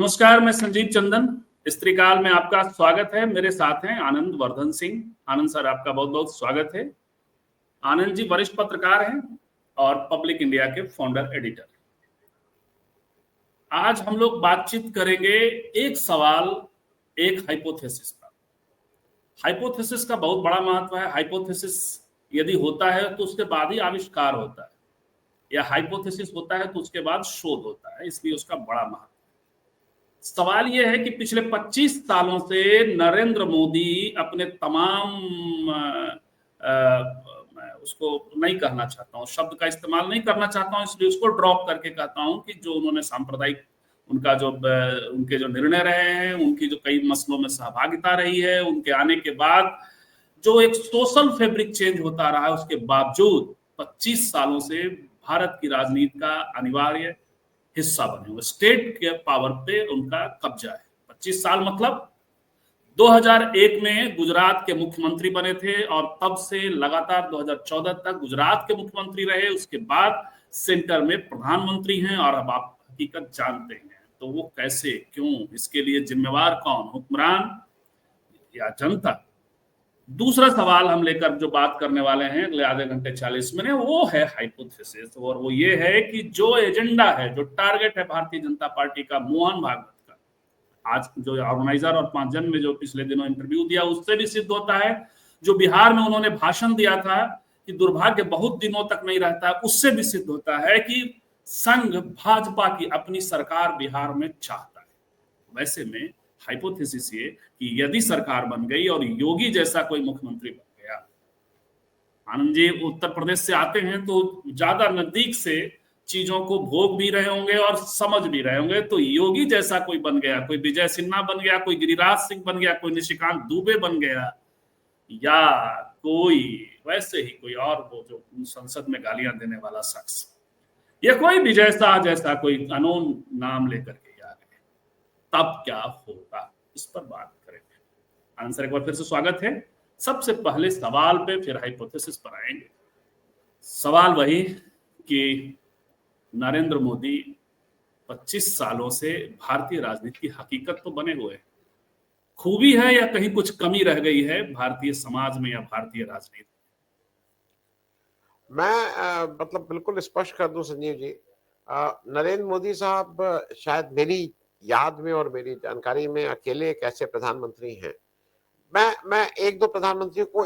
नमस्कार, मैं संजीव चंदन। स्त्री काल में आपका स्वागत है। मेरे साथ हैं आनंद वर्धन सिंह। आनंद सर, आपका बहुत बहुत स्वागत है। आनंद जी वरिष्ठ पत्रकार हैं और पब्लिक इंडिया के फाउंडर एडिटर। आज हम लोग बातचीत करेंगे एक सवाल, एक हाइपोथेसिस पर। हाइपोथेसिस का बहुत बड़ा महत्व है। हाइपोथेसिस यदि होता है तो उसके बाद ही आविष्कार होता है, या हाइपोथेसिस होता है तो उसके बाद शोध होता है, इसलिए उसका बड़ा महत्व। सवाल यह है कि पिछले 25 सालों से नरेंद्र मोदी अपने तमाम मैं उसको नहीं कहना चाहता हूँ, शब्द का इस्तेमाल नहीं करना चाहता हूँ, इसलिए उसको ड्रॉप करके कहता हूँ कि जो उन्होंने सांप्रदायिक उनका जो उनके जो निर्णय रहे हैं, उनकी जो कई मसलों में सहभागिता रही है, उनके आने के बाद जो एक सोशल फैब्रिक चेंज होता रहा है, उसके बावजूद 25 सालों से भारत की राजनीति का अनिवार्य हिस्सा बने हुए, स्टेट के पावर पे उनका कब्जा है। 25 साल मतलब 2001 में गुजरात के मुख्यमंत्री बने थे और तब से लगातार 2014 तक गुजरात के मुख्यमंत्री रहे। उसके बाद सेंटर में प्रधानमंत्री हैं और अब आप हकीकत जानते हैं। तो वो कैसे, क्यों, इसके लिए जिम्मेवार कौन, हुक्मरान या जनता? दूसरा सवाल हम लेकर जो बात करने वाले हैं अगले आधे घंटे 40 मिनट, वो है हाइपोथेसिस। और वो ये है कि जो एजेंडा है, जो टारगेट है भारतीय जनता पार्टी का, मोहन भागवत का, आज जो ऑर्गेनाइजर और 5 जन में जो पिछले दिनों इंटरव्यू दिया उससे भी सिद्ध होता है, जो बिहार में उन्होंने भाषण दिया था कि दुर्भाग्य बहुत दिनों तक नहीं रहता, उससे भी सिद्ध होता है कि संघ भाजपा की अपनी सरकार बिहार में चाहता है। वैसे में हाइपोथेसिस ये कि यदि सरकार बन गई और योगी जैसा कोई मुख्यमंत्री बन गया, आनंद जी उत्तर प्रदेश से आते हैं तो ज्यादा नजदीक से चीजों को भोग भी रहे होंगे और समझ भी रहे होंगे, तो योगी जैसा कोई बन गया, कोई विजय सिन्हा बन गया, कोई गिरिराज सिंह बन गया, कोई निशिकांत दुबे बन गया, या कोई वैसे ही कोई और वो जो संसद में गालियां देने वाला शख्स, या कोई विजय शाह जैसा कोई अनोन नाम लेकर के आ गए, तब क्या होगा, इस पर बात करेंगे। आंसर एक बार फिर से स्वागत है। सबसे पहले सवाल पे, फिर हाइपोथेसिस पर आएंगे। सवाल वही कि नरेंद्र मोदी 25 सालों से भारतीय राजनीति की हकीकत तो बने हुए हैं। खूबी है या कहीं कुछ कमी रह गई है भारतीय समाज में या भारतीय राजनीति? मैं मतलब बिल्कुल स्पष्ट कर दूं संजीव जी, नरेंद्र मोदी साहब शायद मेरी याद में और मेरी जानकारी में अकेले एक ऐसे प्रधानमंत्री हैं। मैं एक दो प्रधानमंत्रियों को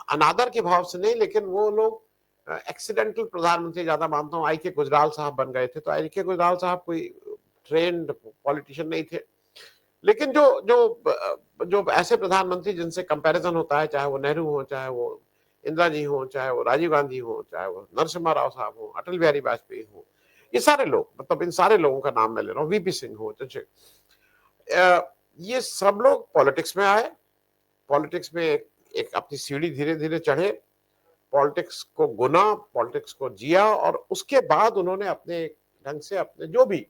अनादर के भाव से नहीं, लेकिन वो लोग एक्सीडेंटल प्रधानमंत्री ज्यादा मानता हूँ। आई के गुजराल साहब बन गए थे, तो आई के गुजराल साहब कोई ट्रेंड पॉलिटिशियन नहीं थे, लेकिन जो जो जो ऐसे प्रधानमंत्री जिनसे कंपैरिजन होता है, चाहे वो नेहरू हो, चाहे वो इंदिरा जी हो, चाहे वो राजीव गांधी हो, चाहे वो नरसिम्हा राव साहब हो, अटल बिहारी वाजपेयी हो, ये सारे लोग, मतलब इन सारे लोगों का नाम मैं ले रहा हूँ, वीपी सिंह हो, ये सब लोग पॉलिटिक्स में आए, पॉलिटिक्स में एक अपनी सीढ़ी धीरे धीरे चढ़े, पॉलिटिक्स को गुना, पॉलिटिक्स को जिया, और उसके बाद उन्होंने अपने ढंग से अपने जो भी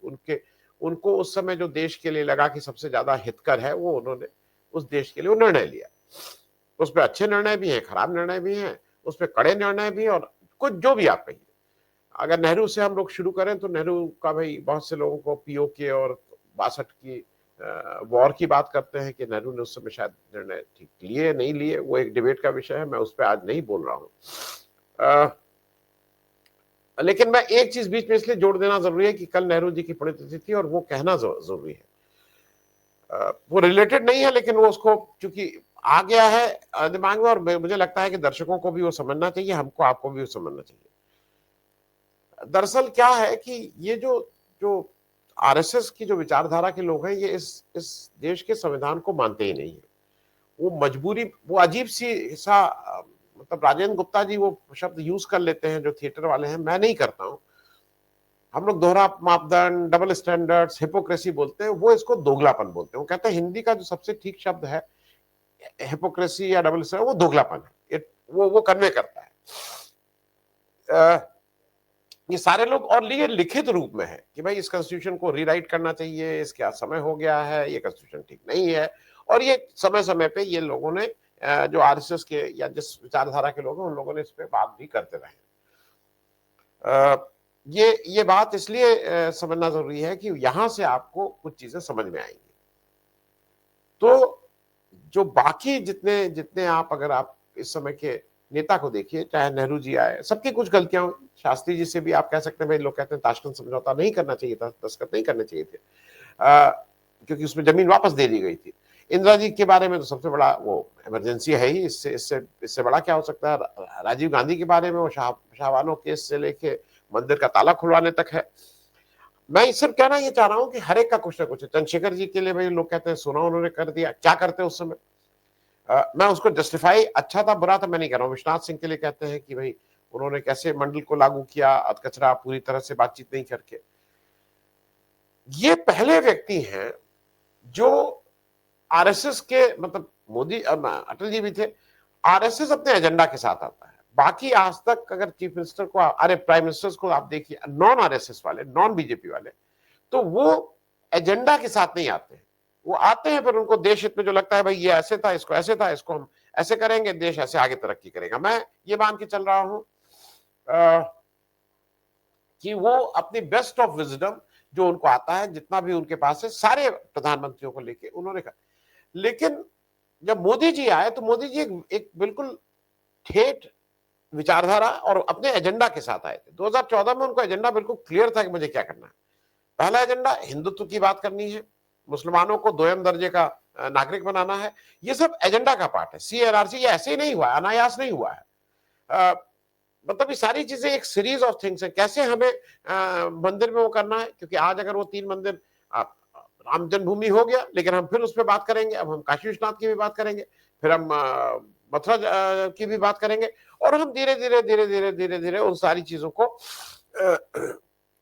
उनको उस समय जो देश के लिए लगा कि सबसे ज्यादा हितकर है, वो उन्होंने उस देश के लिए वो निर्णय लिया। उसमें अच्छे निर्णय भी हैं, खराब निर्णय भी हैं, उसमें कड़े निर्णय भी हैं, और कुछ जो भी आप कहिए। अगर नेहरू से हम लोग शुरू करें तो नेहरू का भाई बहुत से लोगों को पीओके और 62 की वॉर की बात करते हैं कि नेहरू ने उस समय शायद निर्णय ठीक लिए नहीं लिए, वो एक डिबेट का विषय है, मैं उस पर आज नहीं बोल रहा हूँ। लेकिन मैं एक चीज बीच में इसलिए जोड़ देना जरूरी है कि कल नेहरू जी की पुण्यतिथि थी और वो कहना जरूरी है। वो रिलेटेड नहीं है, लेकिन वो उसको चूंकि आ गया है दिमाग में, और मुझे लगता है कि दर्शकों को भी वो समझना चाहिए, हमको आपको भी वो समझना चाहिए। दरअसल क्या है कि ये जो जो आरएसएस की जो विचारधारा के लोग हैं, ये इस देश के संविधान को मानते ही नहीं है। वो मजबूरी, वो अजीब सी सा, मतलब राजेंद्र गुप्ता जी वो शब्द यूज कर लेते हैं जो थिएटर वाले हैं, मैं नहीं करता हूं। हम लोग दोहरा मापदंड, डबल स्टैंडर्ड्स, हिपोक्रेसी बोलते हैं, वो इसको दोगलापन बोलते हैं। वो कहते हैं हिंदी का जो सबसे ठीक शब्द है हिपोक्रेसी या डबल स्टैंडर्ड, वो दोगलापन है, वो कन्वे करता है। ये सारे लोग, और ये लिखित रूप में है कि भाई इस कॉन्स्टिट्यूशन को रीराइट करना चाहिए, इसका समय हो गया है, ये कॉन्स्टिट्यूशन ठीक नहीं है, और ये समय समय पे ये लोगों ने जो आरएसएस के या जिस विचारधारा के लोग हैं, उन लोगों ने इस पे बात भी करते रहे। ये बात इसलिए समझना जरूरी है कि यहां से आपको कुछ चीजें समझ में आएंगी। तो जो बाकी जितने जितने आप, अगर आप इस समय के नेता को देखिए, चाहे नेहरू जी आए, सबकी कुछ गलतियां हुई। शास्त्री जी से भी आप कह सकते हैं, भाई लोग कहते हैं ताशकंद समझौता नहीं करना चाहिए था, दस्तखत नहीं करने चाहिए थे, क्योंकि उसमें जमीन वापस दे दी गई थी। इंदिरा जी के बारे में तो सबसे बड़ा वो इमरजेंसी है ही, इससे इससे इससे बड़ा क्या हो सकता है। राजीव गांधी के बारे में वो शाहबानो केस से लेके मंदिर का ताला खुलवाने तक है। मैं सिर्फ कहना ये चाह रहा हूं कि हर एक का कुछ ना कुछ है। चंद्रशेखर जी के लिए भाई लोग कहते हैं सोना उन्होंने कर दिया, क्या करते उस समय। मैं उसको जस्टिफाई, अच्छा था बुरा था मैं नहीं कर रहा हूँ। विश्वनाथ सिंह के लिए कहते हैं कि भाई उन्होंने कैसे मंडल को लागू किया, अधकचरा पूरी तरह से बातचीत नहीं करके। ये पहले व्यक्ति हैं जो आरएसएस के, मतलब मोदी, अटल जी भी थे, आरएसएस अपने एजेंडा के साथ आता है। बाकी आज तक अगर चीफ मिनिस्टर को, अरे प्राइम मिनिस्टर्स को आप देखिए, नॉन आरएसएस वाले, नॉन बीजेपी वाले, तो वो एजेंडा के साथ नहीं आते हैं। वो आते हैं फिर उनको देश हित में जो लगता है, भाई ये ऐसे था, इसको ऐसे था, इसको हम ऐसे करेंगे, देश ऐसे आगे तरक्की करेगा। मैं ये मान के चल रहा हूं कि वो अपनी बेस्ट ऑफ विजडम जो उनको आता है, जितना भी उनके पास है, सारे प्रधानमंत्रियों को लेके उन्होंने कहा। लेकिन जब मोदी जी आए तो मोदी जी एक बिल्कुल ठेठ विचारधारा और अपने एजेंडा के साथ आए थे। 2014 में उनको एजेंडा बिल्कुल क्लियर था कि मुझे क्या करना है। पहला एजेंडा हिंदुत्व की बात करनी है, मुसलमानों को दोयम दर्जे का नागरिक बनाना है। ये सब एजेंडा का पार्ट है। CRRC ये ऐसे ही नहीं हुआ, अनायास नहीं हुआ है। मतलब ये सारी चीजें एक सीरीज ऑफ थिंग्स है। कैसे हमें मंदिर में वो करना है, क्योंकि आज अगर वो 3 मंदिर, राम जन्मभूमि हो गया, लेकिन हम फिर उस पर बात करेंगे। अब हम काशी विश्वनाथ की भी बात करेंगे, फिर हम मथुरा की भी बात करेंगे, और हम धीरे धीरे धीरे धीरे धीरे धीरे उन सारी चीजों को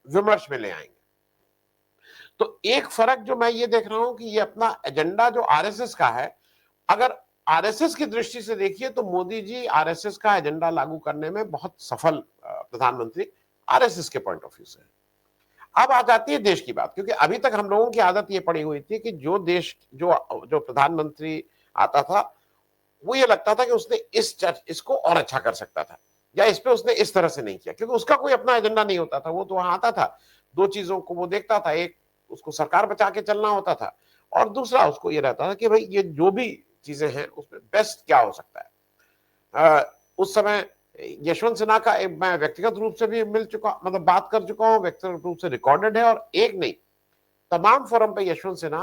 विमर्श में ले आएंगे। तो एक फर्क जो मैं ये देख रहा हूं कि ये अपना एजेंडा जो आरएसएस का है, अगर आरएसएस की दृष्टि से देखिए तो मोदी जी आरएसएस का एजेंडा लागू करने में बहुत सफल प्रधानमंत्री आरएसएस के पॉइंट ऑफ व्यू से। अब आ जाती है देश की बात, क्योंकि अभी तक हम लोगों की आदत ये पड़ी हुई थी कि जो देश जो प्रधानमंत्री आता था, वो ये लगता था कि उसने इसको और अच्छा कर सकता था, या इस पे उसने इस तरह से नहीं किया, क्योंकि उसका कोई अपना एजेंडा नहीं होता था। वो तो वहां आता था, 2 चीजों को वो देखता था, एक उसको सरकार बचा के चलना होता था, और दूसरा उसको ये रहता था कि भाई ये जो भी चीजें हैं उसमें बेस्ट क्या हो सकता है। उस समय यशवंत सिन्हा का मैं व्यक्तिगत रूप से भी मिल चुका, मतलब बात कर चुका हूँ, व्यक्तिगत रूप से रिकॉर्डेड है, और एक नहीं तमाम फोरम पे यशवंत सिन्हा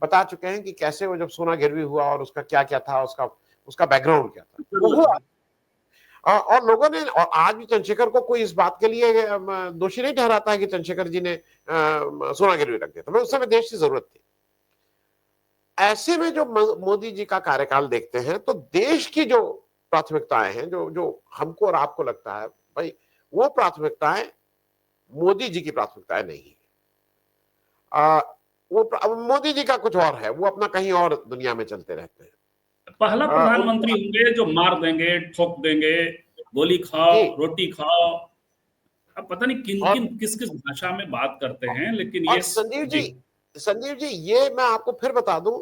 बता चुके हैं कि कैसे वो जब सोना गिरवी हुआ और उसका क्या क्या था, उसका बैकग्राउंड क्या था, वो हुआ। और लोगों ने, और आज भी चंद्रशेखर को कोई इस बात के लिए दोषी नहीं ठहराता है कि चंद्रशेखर जी ने सोना गिरवी रख दिया था। उस समय देश की जरूरत थी। ऐसे में जो मोदी जी का कार्यकाल देखते हैं तो देश की जो प्राथमिकताएं हैं, जो जो हमको और आपको लगता है भाई, वो प्राथमिकताएं मोदी जी की प्राथमिकताएं नहीं है। वो मोदी जी का कुछ और है, वो अपना कहीं और दुनिया में चलते रहते हैं। पहला प्रधानमंत्री होंगे जो मार देंगे, ठोक देंगे, गोली खाओ, रोटी खाओ। अब पता नहीं किन किन किस किस भाषा में बात करते हैं, लेकिन और ये संजीव जी ये मैं आपको फिर बता दूं,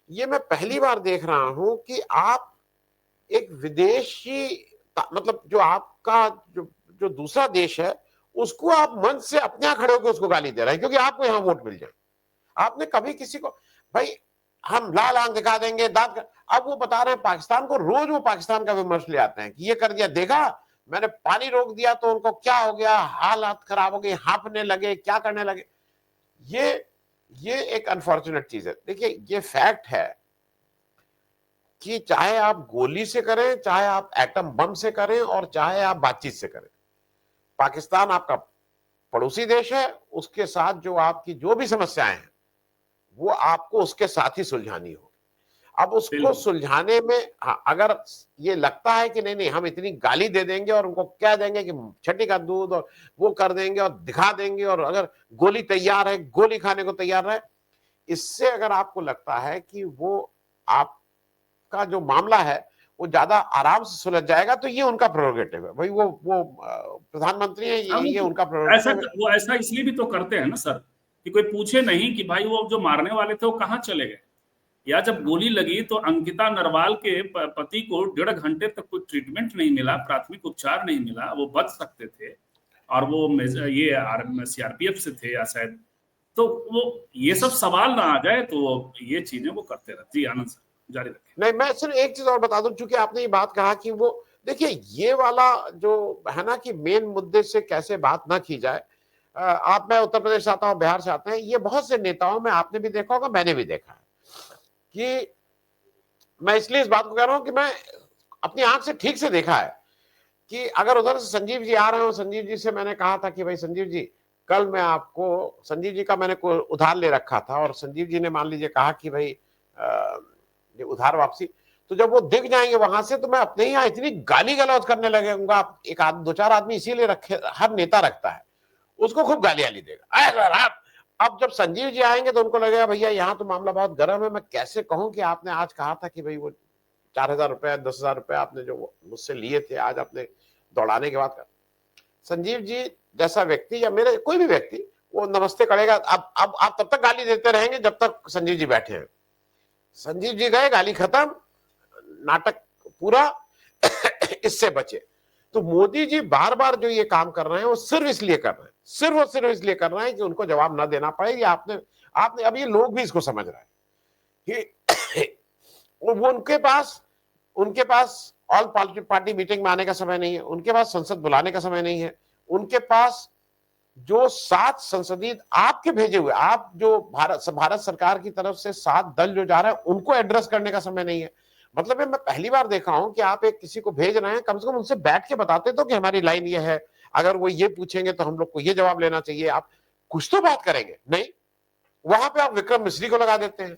ये मैं पहली बार देख रहा हूं कि आप एक विदेशी, मतलब जो आपका जो दूसरा देश है, उसको आप मंच से अपने यहां खड़े होकर उसको गाली दे रहे हैं क्योंकि आपको यहां वोट मिल जाए। आपने कभी किसी को, भाई हम लाल आंख दिखा देंगे, दांत अब वो बता रहे हैं पाकिस्तान को, रोज वो पाकिस्तान का विमर्श ले आते हैं कि ये कर दिया, देखा मैंने पानी रोक दिया तो उनको क्या हो गया, हालत खराब हो गई, हाँफने लगे, क्या करने लगे। ये एक अनफॉर्चुनेट चीज है। देखिए ये फैक्ट है कि चाहे आप गोली से करें, चाहे आप एटम बम से करें, और चाहे आप बातचीत से करें, पाकिस्तान आपका पड़ोसी देश है। उसके साथ जो आपकी जो भी समस्याएं हैं वो आपको उसके साथ ही सुलझानी होगी। अब उसको सुलझाने में अगर ये लगता है कि नहीं नहीं हम इतनी गाली दे देंगे और उनको कह देंगे कि छठी का दूध, और वो कर देंगे और दिखा देंगे, और अगर गोली तैयार है, गोली खाने को तैयार है, इससे अगर आपको लगता है कि वो आपका जो मामला है वो ज्यादा आराम से सुलझ जाएगा, तो ये उनका प्रेरोगेटिव है भाई। वो प्रधानमंत्री है, ये उनका प्रेरोगेटिव है। वो ऐसा इसलिए भी तो करते हैं ना सर, कि कोई पूछे नहीं कि भाई वो जो मारने वाले थे वो कहाँ चले गए, या जब गोली लगी तो अंकिता नरवाल के पति को 1.5 घंटे तक कोई ट्रीटमेंट नहीं मिला, प्राथमिक उपचार नहीं मिला, वो बच सकते थे। और वो ये सीआरपीएफ से थे या शायद, तो वो ये सब सवाल ना आ जाए तो ये चीजें वो करते रहते। जी आनंद सर जारी रखें। नहीं, मैं सिर्फ एक चीज और बता दूं, चूंकि आपने ये बात कहा कि वो देखिए ये वाला जो है ना कि मेन मुद्दे से कैसे बात ना की जाए। आप, मैं उत्तर प्रदेश से आता हूं, बिहार से आते हैं, ये बहुत से नेताओं में आपने भी देखा होगा, मैंने भी देखा है कि मैं इसलिए इस बात को कह रहा हूं कि मैं अपनी आंख से ठीक से देखा है कि अगर उधर से संजीव जी आ रहे हो, संजीव जी से मैंने कहा था कि भाई संजीव जी, कल मैं आपको, संजीव जी का मैंने कोई उधार ले रखा था और संजीव जी ने मान लीजिए कहा कि भाई ये उधार वापसी, तो जब वो दिख जाएंगे वहां से तो मैं अपने ही यहाँ इतनी गाली गलौज करने लगूंगा। एक दो चार आदमी इसीलिए रखे, हर नेता रखता है, उसको खूब गालियां ली देगा। अब जब संजीव जी आएंगे तो उनको लगेगा भैया यहाँ तो मामला बहुत गर्म है, मैं कैसे कहूं कि आपने आज कहा था कि भाई वो 4,000 रुपए 10,000 रुपए आपने जो मुझसे लिए थे, आज आपने दौड़ाने के बाद। संजीव जी जैसा व्यक्ति या मेरे कोई भी व्यक्ति वो नमस्ते करेगा। अब आप तब तक गाली देते रहेंगे जब तक संजीव जी बैठे हैं। संजीव जी गए, गाली खत्म, नाटक पूरा। इससे बचे। तो मोदी जी बार बार जो ये काम कर रहे हैं वो सिर्फ इसलिए कर रहे हैं, सिर्फ और सिर्फ इसलिए कर रहे हैं कि उनको जवाब ना देना पड़े। या आपने अब ये लोग भी इसको समझ रहे हैं कि वो उनके पास ऑल पार्टी मीटिंग में आने का समय नहीं है, उनके पास संसद बुलाने का समय नहीं है, उनके पास जो 7 संसदीय आपके भेजे हुए, आप जो भारत सरकार की तरफ से 7 दल जो जा रहे हैं उनको एड्रेस करने का समय नहीं है। मतलब मैं पहली बार देखा हूं कि आप एक किसी को भेज रहे हैं, कम से कम उनसे बैठ के बताते तो कि हमारी लाइन ये है, अगर वो ये पूछेंगे तो हम लोग को ये जवाब लेना चाहिए, आप कुछ तो बात करेंगे। नहीं, वहां पे आप विक्रम मिश्री को लगा देते हैं।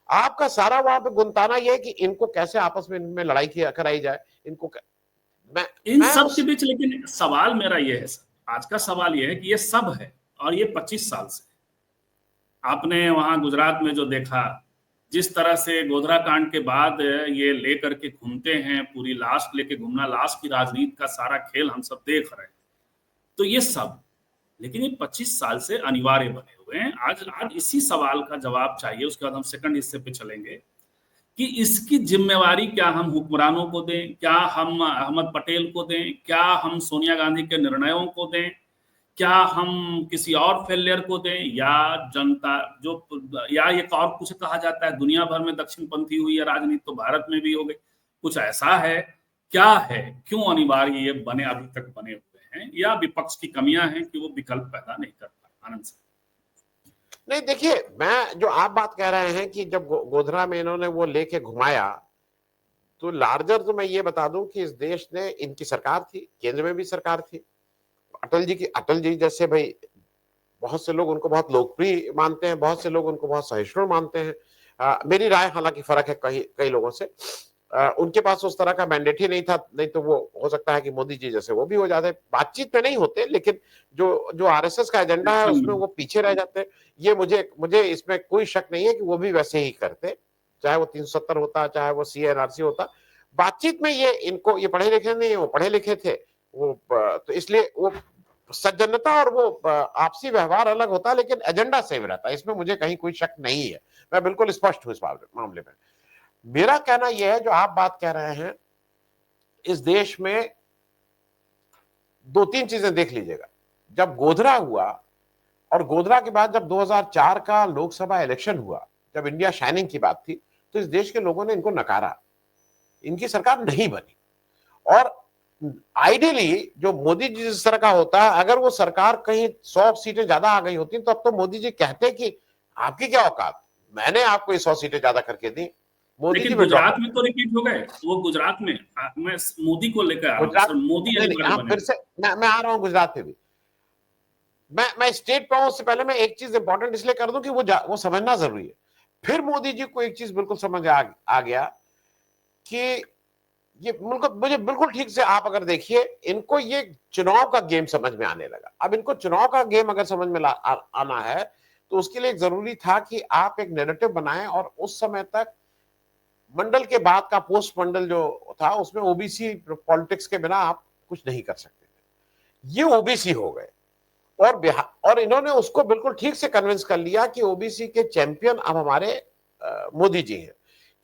आपका सारा वहां पे गुनताना यह है कि इनको कैसे आपस में इनमें लड़ाई कराई जाए, इनको इन सब के बीच लेकिन सवाल मेरा ये है, आज का सवाल ये है कि ये सब है और ये 25 साल से। आपने वहां गुजरात में जो देखा, जिस तरह से गोधरा कांड के बाद ये लेकर के घूमते हैं, पूरी लाश लेके घूमना, लाश की राजनीति का सारा खेल हम सब देख रहे हैं। तो ये सब, लेकिन ये 25 साल से अनिवार्य बने हुए हैं। आज इसी सवाल का जवाब चाहिए। उसके बाद हम सेकंड हिस्से पे चलेंगे कि इसकी जिम्मेवारी क्या हम हुक्मरानों को दें, क्या हम अहमद पटेल को दें, क्या हम सोनिया गांधी के निर्णयों को दें, क्या हम किसी और फेलियर को दें, या जनता जो, या एक और कुछ कहा जाता है दुनिया भर में दक्षिणपंथी हुई है राजनीति तो भारत में भी हो गई, कुछ ऐसा है क्या है? क्यों अनिवार्य ये बने, अभी तक बने हुए हैं, या विपक्ष की कमियां हैं कि वो विकल्प पैदा नहीं कर पाए? आनंद सर। नहीं, देखिए, मैं जो आप बात कह रहे हैं कि जब गोधरा में इन्होंने वो लेके घुमाया, तो लार्जर तो मैं ये बता दूं कि इस देश ने, इनकी सरकार थी, केंद्र में भी सरकार थी, अटल जी जैसे भाई बहुत से लोग उनको बहुत लोकप्रिय मानते हैं, बहुत से लोग उनको बहुत सहिष्णु मानते हैं। मेरी राय हालांकि फर्क है कई लोगों से। उनके पास उस तरह का मैंडेट ही नहीं था, नहीं तो वो हो सकता है कि मोदी जी जैसे वो भी हो जाते, बातचीत में नहीं होते, लेकिन जो आरएसएस का एजेंडा है उसमें वो पीछे रह जाते। ये मुझे इसमें कोई शक नहीं है कि वो भी वैसे ही करते, चाहे वो 370 होता, चाहे वो सीएनआरसी होता। बातचीत में ये पढ़े लिखे नहीं, वो पढ़े लिखे थे, वो तो इसलिए वो सज्जनता और वो आपसी व्यवहार अलग होता है, लेकिन एजेंडा सेम रहता है। इसमें मुझे कहीं कोई शक नहीं है, मैं बिल्कुल स्पष्ट हूं इस मामले में। मेरा कहना यह है, जो आप बात कह रहे हैं, इस देश में 2-3 चीजें देख लीजिएगा। जब गोधरा हुआ और गोधरा के बाद जब 2004 का लोकसभा इलेक्शन हुआ, जब इंडिया शाइनिंग की बात थी, तो इस देश के लोगों ने इनको नकारा, इनकी सरकार नहीं बनी। और आइडियली जो मोदी जी जिस तरह का होता है, अगर वो सरकार कहीं 100 सीटें ज्यादा आ गई होती तो अब तो मोदी जी कहते कि आपकी क्या औकात, मैंने आपको 100 सीटें ज्यादा करके दी। मोदी लेकिन जी गुजरात में तो रिपीट हो गए वो। गुजरात में मैं मोदी को लेकर आ रहा हूं, मोदी फिर से मैं आ रहा हूं गुजरात पे भी। मैं स्टेट पे हूं, उससे पहले मैं एक चीज इंपॉर्टेंट इसलिए कर दूं कि वो समझना जरूरी है। फिर मोदी जी को एक चीज बिल्कुल समझ आ गया कि ये मुझे बिल्कुल ठीक से, आप अगर देखिए, इनको ये चुनाव का गेम समझ में आने लगा। अब इनको चुनाव का गेम अगर समझ में आना है तो उसके लिए जरूरी था कि आप एक नैरेटिव बनाएं, और उस समय तक मंडल के बाद का पोस्ट मंडल जो था उसमें ओबीसी पॉलिटिक्स के बिना आप कुछ नहीं कर सकते थे। ये ओबीसी हो गए, और इन्होंने उसको बिल्कुल ठीक से कन्विंस कर लिया कि ओबीसी के चैंपियन अब हमारे मोदी जी हैं।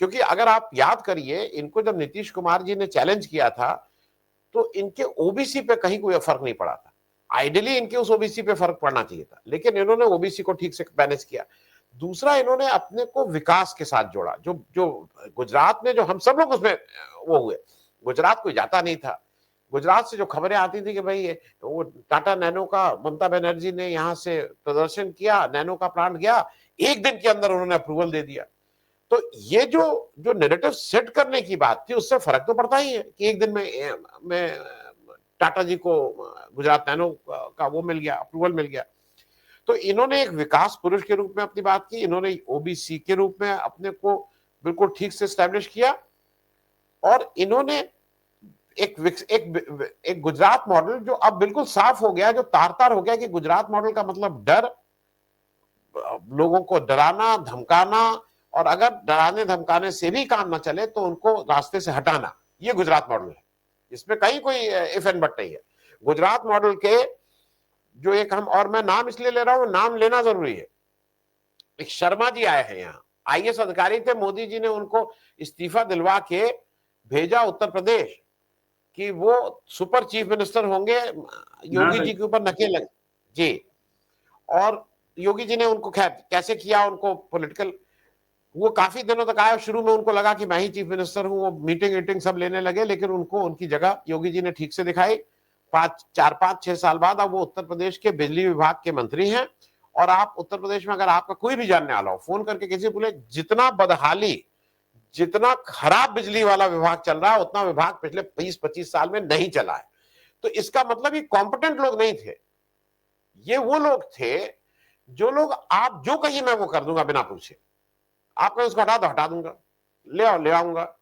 क्योंकि अगर आप याद करिए, इनको जब नीतीश कुमार जी ने चैलेंज किया था तो इनके ओबीसी पे कहीं कोई फर्क नहीं पड़ा था। आइडियली इनके उस ओबीसी पे फर्क पड़ना चाहिए था, लेकिन इन्होंने ओबीसी को ठीक से मैनेज किया। दूसरा, इन्होंने अपने को विकास के साथ जोड़ा। जो जो गुजरात में जो हम सब लोग उसमें वो हुए, गुजरात कोई जाता नहीं था। गुजरात से जो खबरें आती थी कि भाई वो टाटा नैनो का, ममता बनर्जी ने यहाँ से प्रदर्शन किया, नैनो का प्लांट गया, एक दिन के अंदर उन्होंने अप्रूवल दे दिया। तो ये जो जो नैरेटिव सेट करने की बात थी, उससे फर्क तो पड़ता ही है कि एक दिन में टाटा जी को गुजरात नैनो का वो मिल गया, अप्रूवल मिल गया। तो इन्होंने एक विकास पुरुष के रूप में अपनी बात की, इन्होंने ओबीसी के रूप में अपने को बिल्कुल ठीक से एस्टैब्लिश किया, और इन्होंने एक गुजरात मॉडल जो अब बिल्कुल साफ हो गया, जो तार तार हो गया कि गुजरात मॉडल का मतलब डर, लोगों को डराना धमकाना, और अगर डराने धमकाने से भी काम ना चले तो उनको रास्ते से हटाना, ये गुजरात मॉडल है। इसमें कहीं कोई इफ एंड बट नहीं है। गुजरात मॉडल के जो एक हम, और मैं नाम इसलिए ले रहा हूं, नाम लेना जरूरी है, एक शर्मा जी आए हैं यहाँ, आईएएस अधिकारी थे, मोदी जी ने उनको इस्तीफा दिलवा के भेजा उत्तर प्रदेश कि वो सुपर चीफ मिनिस्टर होंगे, योगी जी के ऊपर नकेल लगे जी। और योगी जी ने उनको कैसे किया, उनको पॉलिटिकल, वो काफी दिनों तक आए, शुरू में उनको लगा कि मैं ही चीफ मिनिस्टर हूं, वो मीटिंग वीटिंग सब लेने लगे, लेकिन उनको उनकी जगह योगी जी ने ठीक से दिखाई। 4-5-6 साल बाद अब वो उत्तर प्रदेश के बिजली विभाग के मंत्री हैं। और आप उत्तर प्रदेश में अगर आपका कोई भी जानने वाला हो, फोन करके किसी बोले, जितना बदहाली, जितना खराब बिजली वाला विभाग चल रहा है, उतना विभाग पिछले 20-25 साल में नहीं चला है। तो इसका मतलब ये कॉम्पिटेंट लोग नहीं थे, ये वो लोग थे जो लोग, आप जो कहिए मैं वो कर दूंगा बिना पूछे, आप कहें उसको हटा दो हटा दूंगा, ले आओ ले आऊंगा।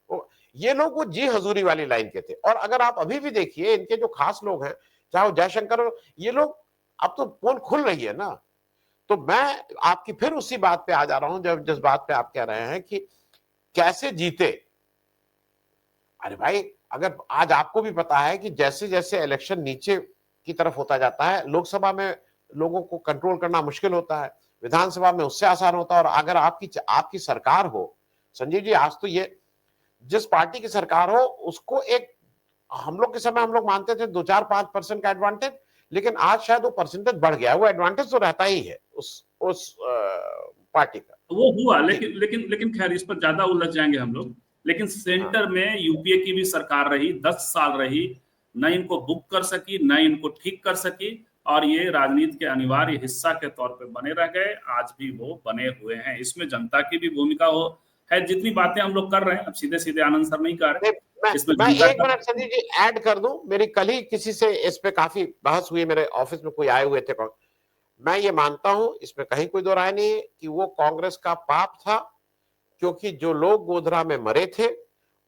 ये लोग वो जी हजूरी वाली लाइन के थे। और अगर आप अभी भी देखिए, इनके जो खास लोग हैं, चाहे वो जयशंकर, ये लोग, अब तो पोल खुल रही है ना। तो मैं आपकी फिर उसी बात पे आ जा रहा हूं, जब जिस बात पे आप कह रहे हैं कि कैसे जीते। अरे भाई, अगर आज आपको भी पता है कि जैसे जैसे इलेक्शन नीचे की तरफ होता जाता है, लोकसभा में लोगों को कंट्रोल करना मुश्किल होता है, विधानसभा में उससे आसान होता है। और अगर आपकी सरकार हो, संजीव जी, आज तो ये जिस पार्टी की सरकार हो, उसको एक, हम लोग के समय हम लोग मानते थे 2-4-5% का एडवांटेज, लेकिन आज शायद वो परसेंटेज बढ़ गया है। वो एडवांटेज तो रहता ही है उस पार्टी का। वो हुआ, लेकिन लेकिन लेकिन खैर इस पर ज्यादा उलझ जाएंगे हम लोग। लेकिन सेंटर में यूपीए की भी सरकार रही, 10 साल रही, न इनको बुक कर सकी, न इनको ठीक कर सकी, और ये राजनीति के अनिवार्य हिस्सा के तौर पे बने रह गए। आज भी वो बने हुए हैं। इसमें जनता की भी भूमिका हो है। जितनी बातें हम लोग कर रहे हैं, अब सीधे सीधे आनंद सर नहीं कर रहे, इसमें मैं जनता 1 मिनट संजीव जी ऐड कर दूं। मेरी कल ही किसी से इस पे काफी बहस हुई, मेरे ऑफिस में कोई आए हुए थे। मैं ये मानता हूं, इसमें कहीं कोई दो राय नहीं है, कि वो कांग्रेस का पाप था, क्योंकि जो लोग गोधरा में मरे थे,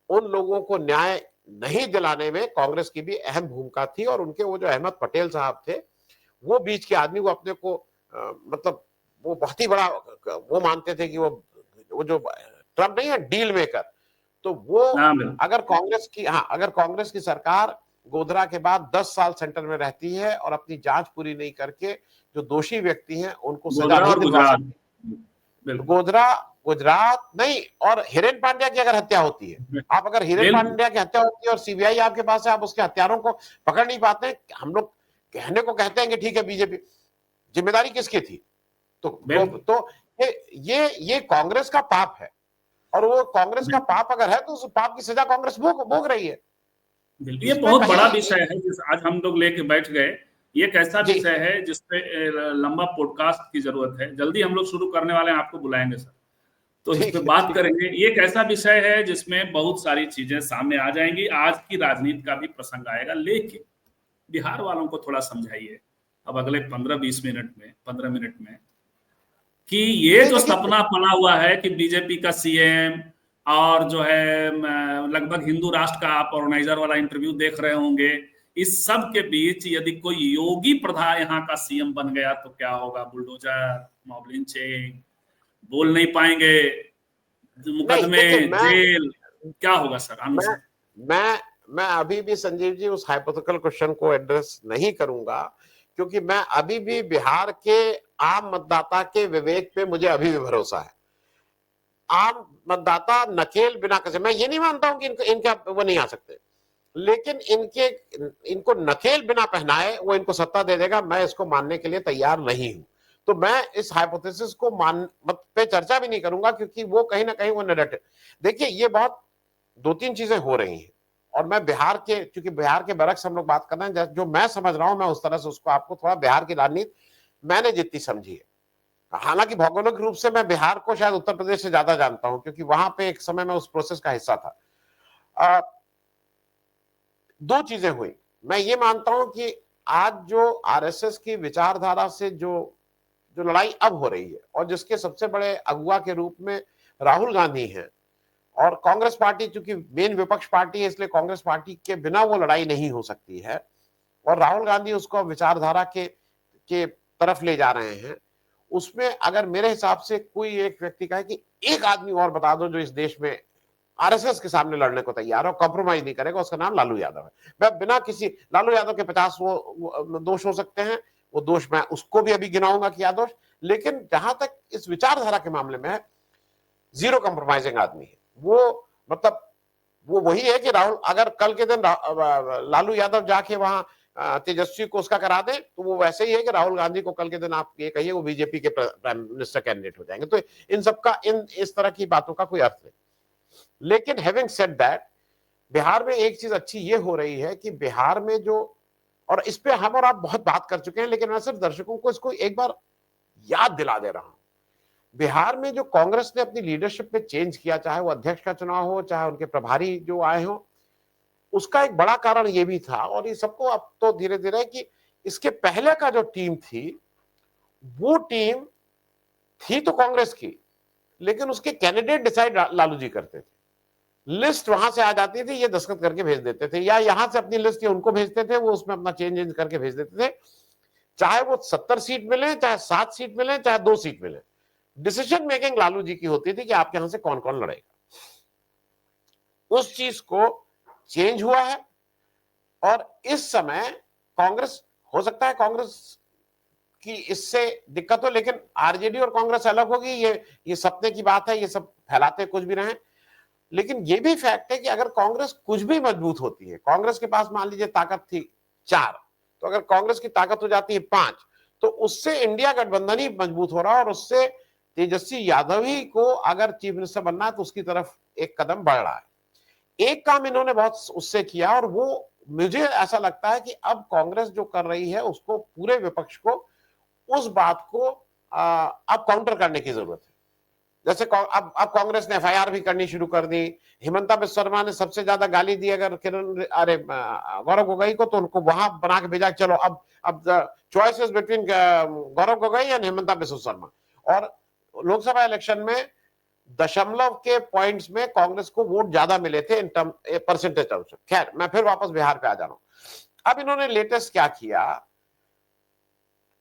उन लोगों को न्याय नहीं दिलाने में कांग्रेस की भी अहम भूमिका थी। और उनके वो जो अहमद पटेल साहब थे, वो बीच के आदमी, वो अपने को मतलब वो बहुत ही बड़ा वो मानते थे कि वो जो ट्रम्प नहीं है, डील मेकर। तो वो अगर कांग्रेस की सरकार गोधरा के बाद 10 साल सेंटर में रहती है और अपनी जांच पूरी नहीं करके जो दोषी व्यक्ति हैं उनको सजा नहीं दिलवा सकती, गोधरा, गुजरात नहीं, और हिरेन पांड्या की अगर हत्या होती है, आप अगर हिरेन पांड्या की हत्या होती है और सीबीआई आपके पास है, आप उसके हत्यारों को पकड़ नहीं पाते, हम लोग कहने को कहते हैं कि ठीक है बीजेपी, जिम्मेदारी किसकी थी? तो ये कांग्रेस का पाप है। और वो कांग्रेस का पाप अगर है तो उस पाप की सजा कांग्रेस भोग रही है। ये बहुत बड़ा विषय है जिस आज हम लोग लेके बैठ गए। ये एक ऐसा विषय है जिसपे लंबा पॉडकास्ट की जरूरत है। जल्दी हम लोग शुरू करने वाले हैं, आपको बुलाएंगे सर, तो इस पे बात करेंगे। ये एक ऐसा विषय है जिसमें बहुत सारी चीजें सामने आ जाएंगी। आज की राजनीति का भी प्रसंग आएगा, लेकिन बिहार वालों को थोड़ा समझाइए अब अगले 15 मिनट में कि ये जो सपना पला हुआ है कि बीजेपी का सीएम, और जो है लगभग हिंदू राष्ट्र का आप ऑर्गेनाइजर वाला इंटरव्यू देख रहे होंगे, इस सब के बीच यदि कोई योगी प्रधान यहाँ का सीएम बन गया तो क्या होगा? बुलडोजर, मॉब लिंचिंग, बोल नहीं पाएंगे, मुकदमे, जेल, क्या होगा सर? मैं अभी भी संजीव जी उस हाइपोथेटिकल क्वेश्चन को एड्रेस नहीं करूंगा, क्योंकि मैं अभी भी बिहार के आम मतदाता के विवेक पे मुझे अभी भी भरोसा है। आम मतदाता नकेल बिना कसे, मैं ये नहीं मानता हूं कि इनका वो नहीं आ सकते, लेकिन इनको नकेल बिना पहनाए वो इनको सत्ता दे देगा, मैं इसको मानने के लिए तैयार नहीं हूं। तो मैं इस हाइपोथेसिस को पे चर्चा भी नहीं करूंगा, क्योंकि वो कहीं ना कहीं वो नेगेटिव। देखिए, ये बहुत 2-3 चीजें हो रही हैं, और मैं बिहार के, क्योंकि बिहार के बरक्स हम लोग बात कर रहे हैं, जो मैं समझ रहा हूं, मैं उस तरह से उसको आपको थोड़ा बिहार की राजनीति मैंने जितनी समझी है, हालांकि भौगोलिक रूप से मैं बिहार को शायद उत्तर प्रदेश से ज्यादा जानता हूं, क्योंकि वहां पे एक समय में उस प्रोसेस का हिस्सा था। 2 चीजें हुई। मैं ये मानता हूं कि आज जो आरएसएस की विचारधारा से जो जो लड़ाई अब हो रही है, और जिसके सबसे बड़े अगुवा के रूप में राहुल गांधी हैं, और कांग्रेस पार्टी चूंकि मेन विपक्ष पार्टी है, इसलिए कांग्रेस पार्टी के बिना वो लड़ाई नहीं हो सकती है, और राहुल गांधी उसको विचारधारा के तरफ ले जा रहे हैं। उसमें अगर मेरे हिसाब से कोई एक व्यक्ति कहे कि एक आदमी और बता दो जो इस देश में आरएसएस के सामने लड़ने को तैयार हो, कॉम्प्रोमाइज नहीं करेगा, उसका नाम लालू यादव है। मैं बिना किसी, लालू यादव के 50 वो दोष हो सकते हैं, वो दोष मैं उसको भी अभी गिनाऊंगा क्या दोष, लेकिन जहां तक इस विचारधारा के मामले में है, जीरो कंप्रोमाइजिंग आदमी है वो। मतलब वो वही है कि राहुल, अगर कल के दिन लालू यादव जाके वहां तेजस्वी को उसका करा दे, तो वो वैसे ही है कि राहुल गांधी को कल के दिन आप ये कहिए वो बीजेपी के प्राइम मिनिस्टर कैंडिडेट हो जाएंगे। तो इन सबका, इस तरह की बातों का कोई अर्थ नहीं। लेकिन हैविंग सेड दैट, बिहार में एक चीज अच्छी ये हो रही है कि बिहार में जो, और इस पे हम और आप बहुत बात कर चुके हैं, लेकिन मैं सिर्फ दर्शकों को इसको एक बार याद दिला दे रहा हूं। बिहार में जो कांग्रेस ने अपनी लीडरशिप में चेंज किया, चाहे वो अध्यक्ष का चुनाव हो, चाहे उनके प्रभारी जो आए हो, उसका एक बड़ा कारण ये भी था, और ये सबको अब तो धीरे धीरे, कि इसके पहले का जो टीम थी, वो टीम थी तो कांग्रेस की, लेकिन उसके कैंडिडेट डिसाइड लालू जी करते थे। लिस्ट वहां से आ जाती थी, ये दस्तखत करके भेज देते थे, या यहां से अपनी लिस्ट उनको भेजते थे, वो उसमें अपना चेंज करके भेज देते थे। चाहे वो 70 सीट मिले, चाहे 7 सीट मिले, चाहे 2 सीट मिले, डिसीजन मेकिंग लालू जी की होती थी कि आपके यहां से कौन कौन लड़ेगा। उस चीज को चेंज हुआ है, और इस समय कांग्रेस, हो सकता है कांग्रेस की इससे दिक्कत हो, लेकिन आरजेडी और कांग्रेस अलग होगी, ये सपने की बात है, ये सब फैलाते कुछ भी रहे। लेकिन ये भी फैक्ट है कि अगर कांग्रेस कुछ भी मजबूत होती है, कांग्रेस के पास मान लीजिए ताकत थी 4, तो अगर कांग्रेस की ताकत हो जाती है 5, तो उससे इंडिया गठबंधन ही मजबूत हो रहा है, और उससे तेजस्वी यादव ही को अगर चीफ मिनिस्टर बनना है तो उसकी तरफ एक कदम बढ़ रहा है। एक काम इन्होंने बहुत उससे किया, और वो मुझे ऐसा लगता है कि अब कांग्रेस जो कर रही है, उसको पूरे विपक्ष को उस बात को अब काउंटर करने की जरूरत है। जैसे अब कांग्रेस ने एफआईआर भी करनी शुरू कर दी। हिमंता बिस्वा शर्मा ने सबसे ज्यादा गाली दी अगर गौरव गोगोई को, तो उनको वहां बना के भेजा, चलो अब choice is between Gaurav Gogoi and Himanta Biswa Sharma. और लोकसभा इलेक्शन में दशमलव के पॉइंट्स में कांग्रेस को वोट ज्यादा मिले थे इन टर्म परसेंटेज टर्म्स। खैर, मैं फिर वापस बिहार पे आ जा रहा हूं। अब इन्होंने लेटेस्ट क्या किया,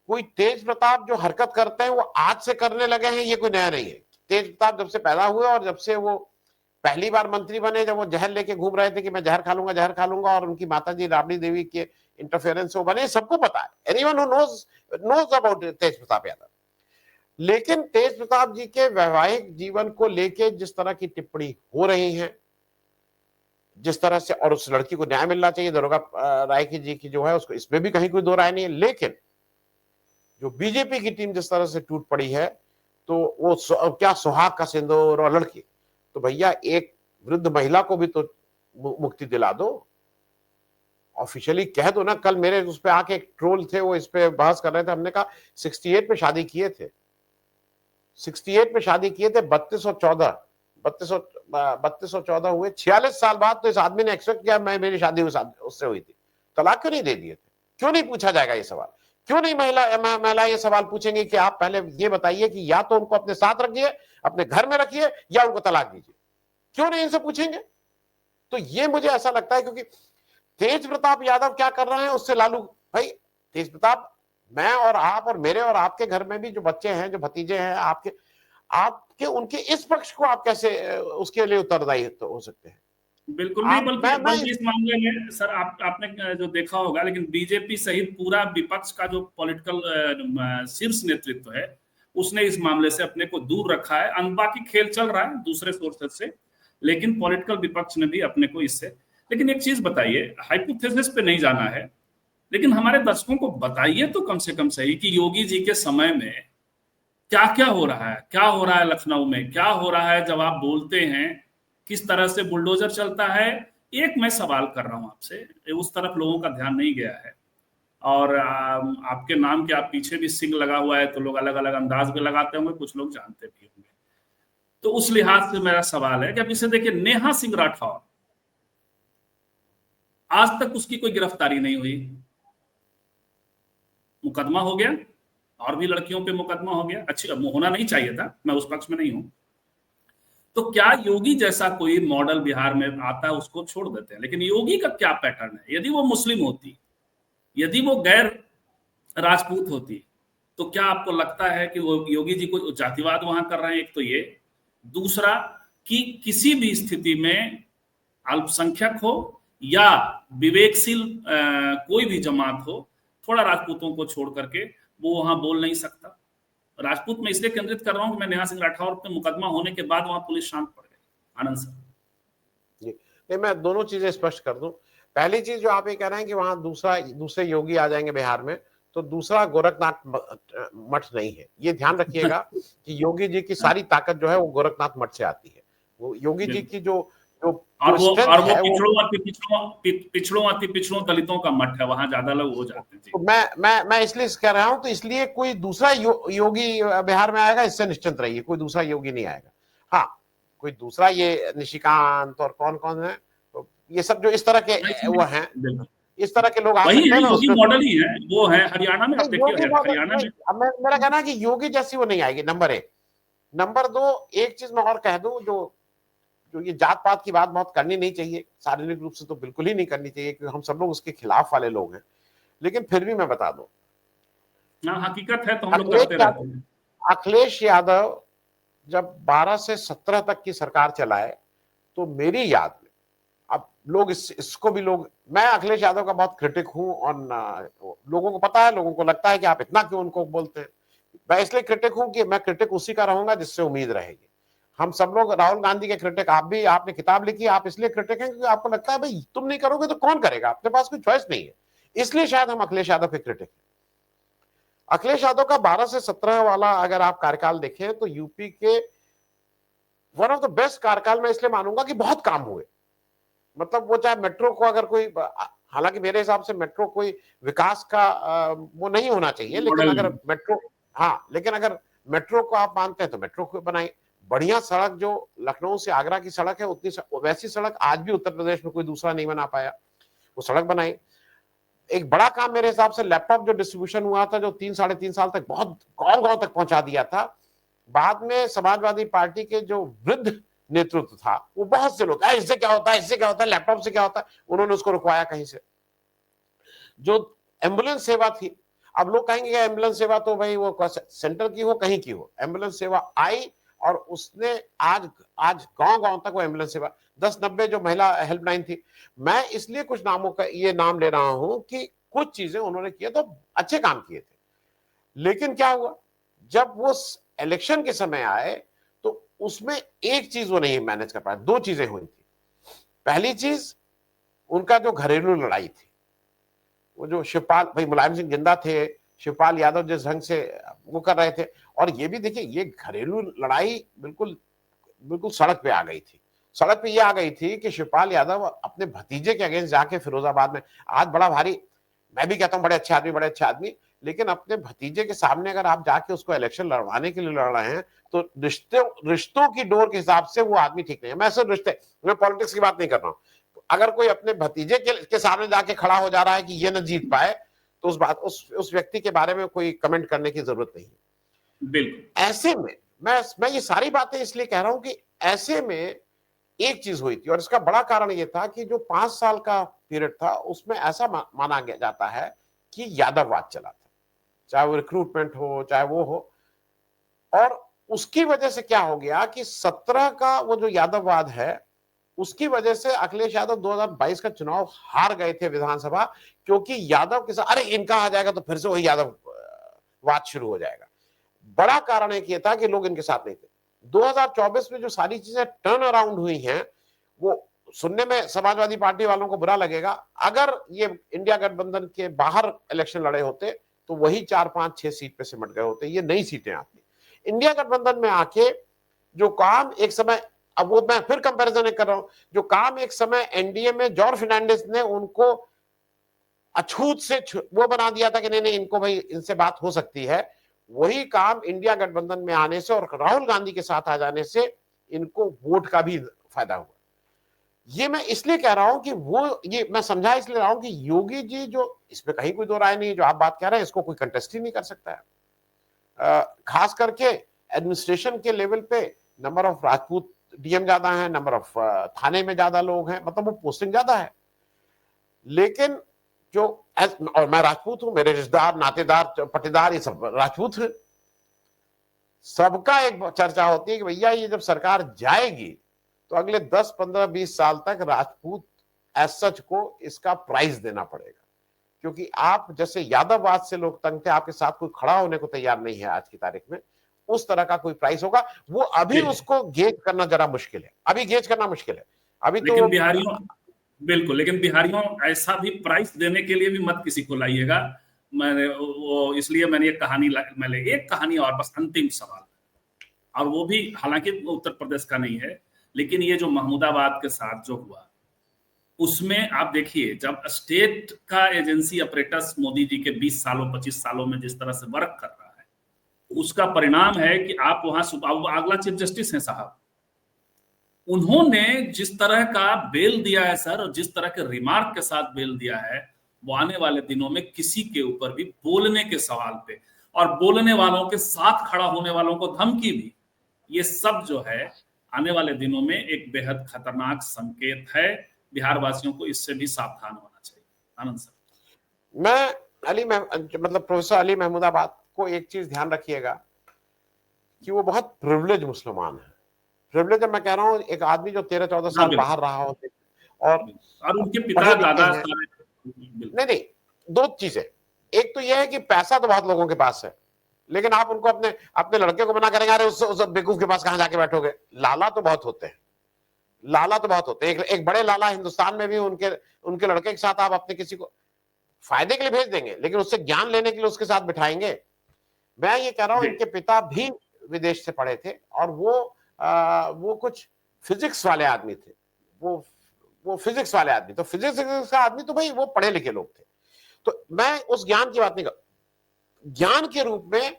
कोई तेज प्रताप जो हरकत करते हैं वो आज से करने लगे हैं, ये कोई नया नहीं है। तेज प्रताप जब से पैदा हुए, और जब से वो पहली बार मंत्री बने, जब वो जहर लेके घूम रहे थे कि मैं जहर खा लूंगा, जहर खा लूंगा, और उनकी माताजी राबड़ी देवी के इंटरफेरेंस से वो बने, सबको पता है, एनीवन हु नोज अबाउट तेज प्रताप यादव। लेकिन तेज प्रताप जी के वैवाहिक जीवन को लेके जिस तरह की टिप्पणी हो रही है, जिस तरह से, और उस लड़की को न्याय मिलना चाहिए, दरोगा राय की जी की जो है, उसको, इसमें भी कहीं कोई दो राय नहीं है। लेकिन जो बीजेपी की टीम जिस तरह से टूट पड़ी है, तो वो क्या सुहाग का सिंदूर और लड़की, तो भैया एक वृद्ध महिला को भी तो मुक्ति दिला दो, ऑफिशियली कह दो ना। कल मेरे उस पे आके एक ट्रोल थे, वो इस पे बहस कर रहे थे, हमने कहा 68 में शादी किए थे, 68 में शादी किए थे, 3214 हुए, 46 साल बाद तो इस आदमी ने एक्सपेक्ट किया मेरी शादी उससे हुई थी, तलाक क्यों नहीं दे दिए थे? क्यों नहीं पूछा जाएगा ये सवाल? क्यों नहीं महिला ये सवाल पूछेंगे कि आप पहले ये बताइए कि या तो उनको अपने साथ रखिए, अपने घर में रखिए, या उनको तलाक दीजिए? क्यों नहीं इनसे पूछेंगे? तो ये मुझे ऐसा लगता है, क्योंकि तेज प्रताप यादव क्या कर रहे हैं उससे लालू भाई, तेज प्रताप, मैं और आप और मेरे और आपके घर में भी जो बच्चे हैं, जो भतीजे हैं आपके उनके इस पक्ष को आप कैसे उसके लिए उत्तरदायी तो हो सकते हैं? बिल्कुल नहीं, बल्कि इस मामले में सर आपने जो देखा होगा, लेकिन बीजेपी सहित पूरा विपक्ष का जो पॉलिटिकल शीर्ष नेतृत्व है, उसने इस मामले से अपने को दूर रखा है। बाकी खेल चल रहा है दूसरे सोर्सेस से, लेकिन पॉलिटिकल विपक्ष ने भी अपने को इससे, लेकिन एक चीज बताइए, हाइपोथेसिस पे नहीं जाना है, लेकिन हमारे दर्शकों को बताइए तो कम से कम सही कि योगी जी के समय में क्या क्या हो रहा है, क्या हो रहा है लखनऊ में, क्या हो रहा है जब आप बोलते हैं, किस तरह से बुलडोजर चलता है। एक मैं सवाल कर रहा हूं आपसे, उस तरफ लोगों का ध्यान नहीं गया है, और आपके नाम के आप पीछे भी सिंह लगा हुआ है, तो लोग अलग अलग अंदाज में लगाते होंगे, कुछ लोग जानते भी होंगे। तो उस लिहाज से मेरा सवाल है कि अब इसे देखिए, नेहा सिंह राठौर, आज तक उसकी कोई गिरफ्तारी नहीं हुई, मुकदमा हो गया, और भी लड़कियों पे मुकदमा हो गया, अच्छी होना नहीं चाहिए था, मैं उस पक्ष में नहीं हूं। तो क्या योगी जैसा कोई मॉडल बिहार में आता है उसको छोड़ देते हैं, लेकिन योगी का क्या पैटर्न है, यदि वो मुस्लिम होती, यदि वो गैर राजपूत होती, तो क्या आपको लगता है कि वो योगी जी को जातिवाद वहां कर रहे हैं? एक तो ये, दूसरा कि किसी भी स्थिति में अल्पसंख्यक हो या विवेकशील कोई भी जमात हो, थोड़ा राजपूतों को छोड़ करके वो वहां बोल नहीं सकता। राजपूत में इसलिए केंद्रित कर रहा हूं कि मैं नेहा सिंह राठौर पे मुकदमा होने के बाद वहां पुलिस शांत पड़ गई। आनंद सर जी नहीं, मैं दोनों चीजें स्पष्ट कर दूं। पहली चीज जो आप ये कह रहे हैं कि वहां दूसरे योगी आ जाएंगे बिहार में, तो दूसरा गोरखनाथ मठ नहीं है। ये ध्यान रखिएगा कि योगी जी की सारी ताकत जो है वो गोरखनाथ मठ से आती है। वो योगी जी की जो जो और जो वो स्ट्रेंथ है पिछड़ों अति पिछड़ों दलितों का मठ है, वहां ज्यादा लोग हो जाते हैं। तो मैं इसलिए कह रहा हूं, तो इसलिए कोई दूसरा योगी बिहार में आएगा, इससे निश्चिंत रहिए, कोई दूसरा योगी नहीं आएगा। हाँ, कोई दूसरा ये निशिकांत और कौन कौन है, तो ये सब जो इस तरह के वो हैं, इस तरह के लोग आ वही सकते है, हैं। मैं योगी उसमें मॉडल ही है, वो है हरियाणा में, आप देखिए योगी मॉडल हरियाणा नहीं, में। अब मेरा कहना है कि योगी जैसी वो नहीं आएगी, नंबर एक। नंबर दो, एक चीज मैं और कह दूं, जो जो ये जात पात की बात बहुत करनी नहीं चाहिए, शारीरिक रूप से तो बिल्कुल ही नहीं करनी चाहिए, क्योंकि हम सब लोग उसके खिलाफ वाले लोग हैं, लेकिन फिर भी मैं बता दूं, हाँ, हकीकत है तो हम लोग करते रहते हैं। अखिलेश यादव जब 12 से 17 तक की सरकार चलाए, तो मेरी याद में, अब लोग इसको भी लोग, मैं अखिलेश यादव का बहुत क्रिटिक हूं, और लोगों को पता है, लोगों को लगता है कि आप इतना क्यों उनको बोलते हैं। मैं इसलिए क्रिटिक हूं कि मैं क्रिटिक उसी का रहूंगा जिससे उम्मीद रहेगी। हम सब लोग राहुल गांधी के क्रिटिक, आप भी, आपने किताब लिखी, आप इसलिए क्रिटिक हैं क्योंकि आपको लगता है भाई तुम नहीं करोगे तो कौन करेगा, अपने पास कोई चॉइस नहीं है, इसलिए शायद हम अखिलेश यादव के क्रिटिक हैं। अखिलेश यादव का 12 से 17 वाला अगर आप कार्यकाल देखें, तो यूपी के वन ऑफ द बेस्ट कार्यकाल मैं इसलिए मानूंगा कि बहुत काम हुए। मतलब वो चाहे मेट्रो को अगर कोई, हालांकि मेरे हिसाब से मेट्रो कोई विकास का वो नहीं होना चाहिए, लेकिन अगर मेट्रो, हाँ, लेकिन अगर मेट्रो को आप मानते हैं तो मेट्रो को बनाए। बढ़िया सड़क जो लखनऊ से आगरा की सड़क है, उतनी वैसी सड़क आज भी उत्तर प्रदेश में कोई दूसरा नहीं बना पाया, वो सड़क बनाई। एक बड़ा काम मेरे हिसाब से लैपटॉप जो डिस्ट्रीब्यूशन हुआ था, जो 3-3.5 साल तक बहुत गांव गांव तक पहुंचा दिया था, बाद में समाजवादी पार्टी के जो वृद्ध नेतृत्व था, वो बहुत से लोग, इससे क्या होता है, इससे क्या होता है, लैपटॉप से क्या होता है, उन्होंने उसको रुकवाया कहीं से। जो एम्बुलेंस सेवा थी, अब लोग कहेंगे एम्बुलेंस सेवा तो भाई वो सेंटर की हो कहीं की हो, एम्बुलेंस सेवा आई और उसने आज आज गांव गांव तक वो एम्बुलेंस सेवा, 1090 जो महिला हेल्पलाइन थी। मैं इसलिए कुछ नामों का ये नाम ले रहा हूं कि कुछ चीजें उन्होंने किए तो अच्छे काम किए थे, लेकिन क्या हुआ, जब वो इलेक्शन के समय आए तो उसमें एक चीज वो नहीं मैनेज कर पाए। दो चीजें हुई थी। पहली चीज, उनका जो घरेलू लड़ाई थी, वो जो शिवपाल भाई, मुलायम सिंह जिंदा थे, शिवपाल यादव जिस ढंग से वो कर रहे थे, और ये भी देखिए, ये घरेलू लड़ाई बिल्कुल बिल्कुल सड़क पे आ गई थी। सड़क पे ये आ गई थी कि शिवपाल यादव अपने भतीजे के अगेंस्ट जाके फिरोजाबाद में, आज बड़ा भारी, मैं भी कहता हूं बड़े अच्छे आदमी, लेकिन अपने भतीजे के सामने अगर आप जाके उसको इलेक्शन लड़वाने के लिए लड़ रहे हैं, तो रिश्तों की डोर के हिसाब से वो आदमी ठीक नहीं है। मैं सिर्फ रिश्ते, मैं पॉलिटिक्स की बात नहीं कर रहा हूं। अगर कोई अपने भतीजे के सामने जाके खड़ा हो जा रहा है कि ये न जीत पाए, तो उस व्यक्ति के बारे में कोई कमेंट करने की जरूरत नहीं है। बिल्कुल। ऐसे में मैं ये सारी बातें इसलिए कह रहा हूं कि ऐसे में एक चीज हुई थी, और इसका बड़ा कारण ये था कि जो 5 साल का पीरियड था, उसमें ऐसा माना जाता है कि यादववाद चला था, चाहे वो रिक्रूटमेंट हो, चाहे वो हो। और उसकी वजह से क्या हो गया कि 17 का वो जो यादववाद है, उसकी वजह से अखिलेश यादव 2022 का चुनाव हार गए थे विधानसभा, क्योंकि यादव के साथ, अरे इनका आ जाएगा तो फिर से वही यादव वाद शुरू हो जाएगा। बड़ा कारण एक ये था कि लोग इनके साथ नहीं थे। 2024 में जो सारी चीजें टर्न अराउंड हुई हैं, वो सुनने में समाजवादी पार्टी वालों को बुरा लगेगा, अगर ये इंडिया गठबंधन के बाहर इलेक्शन लड़े होते तो वही 4-5-6 सीट पे सिमट गए होते, ये नई सीटें आती। इंडिया गठबंधन में आके जो काम एक समय, अब वो मैं फिर कंपैरिजन कर रहा हूं, जो काम एक समय एनडीए में जॉर्ज फर्नांडिस ने उनको अछूत से वो बना दिया था कि नहीं नहीं इनको भाई इनसे बात हो सकती है, वही काम इंडिया गठबंधन में आने से और राहुल गांधी के साथ आ जाने से इनको वोट का भी फायदा हुआ। ये मैं इसलिए कह रहा हूं कि वो, ये मैं समझा इसलिए रहा हूं कि योगी जी, जो इसमें कहीं कोई दो राय नहीं, जो आप बात कह रहे हैं इसको कोई कंटेस्ट ही नहीं कर सकता है। खास करके एडमिनिस्ट्रेशन के लेवल पे नंबर ऑफ राजपूत डीएम ज्यादा है, नंबर ऑफ थाने में ज्यादा लोग हैं, मतलब वो पोस्टिंग ज्यादा है। लेकिन जो, और मैं राजपूत हूं, मेरे रिश्तेदार नातेदार पटीदार ये सब राजपूत हैं, सबका एक चर्चा होती है कि भैया ये जब सरकार जाएगी तो अगले 10, 15, 20 साल तक राजपूत एज सच को इसका प्राइस देना पड़ेगा, क्योंकि आप जैसे यादववाद से लोग तंग थे, आपके साथ कोई खड़ा होने को तैयार नहीं है आज की तारीख में, उस तरह का कोई प्राइस होगा। वो अभी उसको गेज करना जरा मुश्किल है, अभी गेज करना मुश्किल है अभी। लेकिन तो बिहारियों, बिल्कुल, लेकिन बिहारियों ऐसा भी प्राइस देने के लिए भी मत किसी को लाइएगा। मैंने वो, इसलिए मैंने एक कहानी, मैंने एक कहानी और बस, अंतिम सवाल, और वो भी हालांकि उत्तर प्रदेश का नहीं है, लेकिन ये जो महमूदाबाद के साथ जो हुआ, उसमें आप देखिए, जब स्टेट का एजेंसी अपरेटस मोदी जी के 20 सालों 25 सालों में जिस तरह से वर्क कर रहा है, उसका परिणाम है कि आप वहां, अगला चीफ जस्टिस है साहब, उन्होंने जिस तरह का बेल दिया है सर, और जिस तरह के रिमार्क के साथ बेल दिया है, वो आने वाले दिनों में किसी के ऊपर भी बोलने के सवाल पे, और बोलने वालों के साथ खड़ा होने वालों को धमकी भी, ये सब जो है आने वाले दिनों में एक बेहद खतरनाक संकेत है। बिहार वासियों को इससे भी सावधान होना चाहिए। आनंद सर, मैं मतलब प्रोफेसर अली महमूदाबाद को एक चीज ध्यान रखिएगा कि वो बहुत प्रिविलेज मुसलमान है। प्रिविलेज जब मैं कह रहा हूँ, एक आदमी जो 13-14 साल बाहर रहा हो और उनके पिता दादा नहीं नहीं, दो चीजें, एक तो यह है कि पैसा तो बहुत लोगों के पास है, लेकिन आप उनको अपने अपने लड़के को मना करेंगे, अरे उस बेवकूफ के पास कहां जाके बैठोगे। लाला तो बहुत होते हैं, लाला तो बहुत होते हैं। एक बड़े लाला हिंदुस्तान में भी उनके लड़के के साथ आप अपने किसी को फायदे के लिए भेज देंगे, लेकिन उससे ज्ञान लेने के लिए उसके साथ बिठाएंगे। मैं ये कह रहा हूं, इनके पिता भी विदेश से पढ़े थे, और वो कुछ फिजिक्स वाले आदमी थे, वो फिजिक्स वाले आदमी, तो फिजिक्स का आदमी तो भाई वो पढ़े लिखे लोग थे। तो मैं उस ज्ञान की बात नहीं कर, ज्ञान के रूप में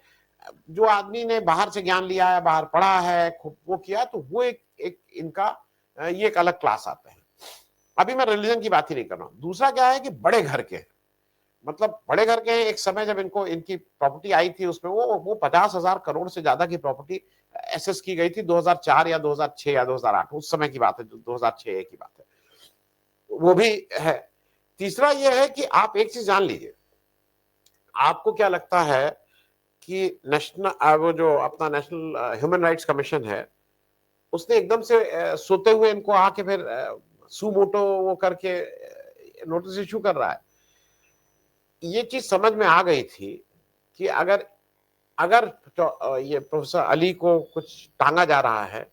जो आदमी ने बाहर से ज्ञान लिया है, बाहर पढ़ा है, वो किया, तो वो एक इनका ये एक अलग क्लास आता है। अभी मैं रिलीजन की बात ही नहीं कर रहा हूं। दूसरा क्या है कि बड़े घर के, मतलब बड़े घर के, एक समय जब इनको इनकी प्रॉपर्टी आई थी, उसमें वो 50,000 करोड़ से ज्यादा की प्रॉपर्टी एसेस की गई थी 2004 या 2006 या 2008, उस समय की बात है, 2006 की बात है, वो भी है। तीसरा यह है कि आप एक चीज जान लीजिए, आपको क्या लगता है कि नेशनल, वो जो अपना नेशनल ह्यूमन राइट्स कमीशन है, उसने एकदम से सोते हुए इनको आके फिर सुमोटो वो करके नोटिस इशू कर रहा है? ये चीज समझ में आ गई थी कि अगर ये प्रोफेसर अली को कुछ टांगा जा रहा है,